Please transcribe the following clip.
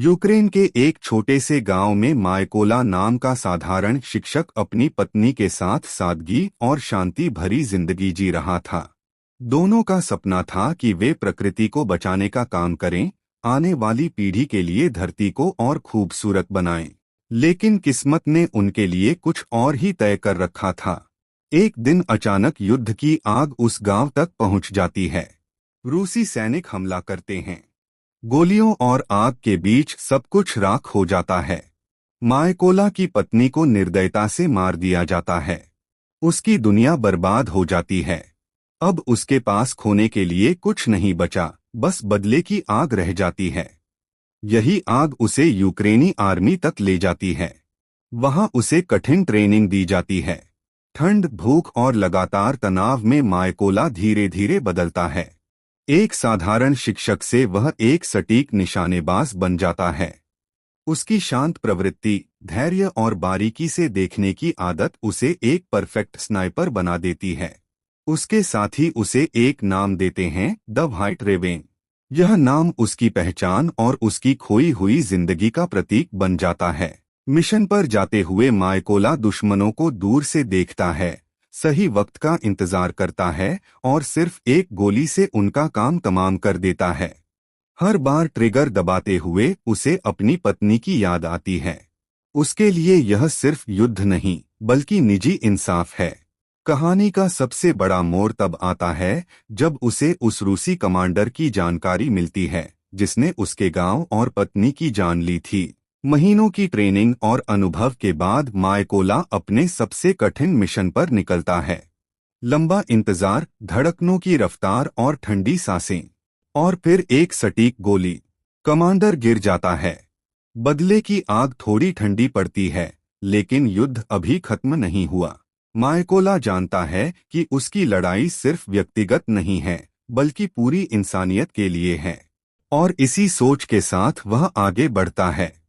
Ukraine के एक छोटे से गांव में मायकोला नाम का साधारण शिक्षक अपनी पत्नी के साथ सादगी और शांति भरी जिंदगी जी रहा था। दोनों का सपना था कि वे प्रकृति को बचाने का काम करें, आने वाली पीढ़ी के लिए धरती को और खूबसूरत बनाएं। लेकिन किस्मत ने उनके लिए कुछ और ही तय कर रखा था। एक दिन अचानक युद्ध की आग उस गांव तक पहुंच जाती है। रूसी सैनिक हमला करते हैं। गोलियों और आग के बीच सब कुछ राख हो जाता है। मायकोला की पत्नी को निर्दयता से मार दिया जाता है। उसकी दुनिया बर्बाद हो जाती है। अब उसके पास खोने के लिए कुछ नहीं बचा, बस बदले की आग रह जाती है। यही आग उसे यूक्रेनी आर्मी तक ले जाती है। वहां उसे कठिन ट्रेनिंग दी जाती है। ठंड, भूख और लगातार तनाव में मायकोला धीरे धीरे बदलता है। एक साधारण शिक्षक से वह एक सटीक निशानेबाज बन जाता है। उसकी शांत प्रवृत्ति, धैर्य और बारीकी से देखने की आदत उसे एक परफेक्ट स्नाइपर बना देती है। उसके साथी उसे एक नाम देते हैं, द व्हाइट रेवेन। यह नाम उसकी पहचान और उसकी खोई हुई जिंदगी का प्रतीक बन जाता है। मिशन पर जाते हुए मायकोला दुश्मनों को दूर से देखता है, सही वक्त का इंतजार करता है और सिर्फ एक गोली से उनका काम तमाम कर देता है। हर बार ट्रिगर दबाते हुए उसे अपनी पत्नी की याद आती है। उसके लिए यह सिर्फ युद्ध नहीं, बल्कि निजी इंसाफ है। कहानी का सबसे बड़ा मोड़ तब आता है जब उसे उस रूसी कमांडर की जानकारी मिलती है जिसने उसके गांव और पत्नी की जान ली थी। महीनों की ट्रेनिंग और अनुभव के बाद मायकोला अपने सबसे कठिन मिशन पर निकलता है। लंबा इंतजार, धड़कनों की रफ्तार और ठंडी सांसें, और फिर एक सटीक गोली। कमांडर गिर जाता है। बदले की आग थोड़ी ठंडी पड़ती है, लेकिन युद्ध अभी खत्म नहीं हुआ। मायकोला जानता है कि उसकी लड़ाई सिर्फ व्यक्तिगत नहीं है, बल्कि पूरी इंसानियत के लिए है। और इसी सोच के साथ वह आगे बढ़ता है।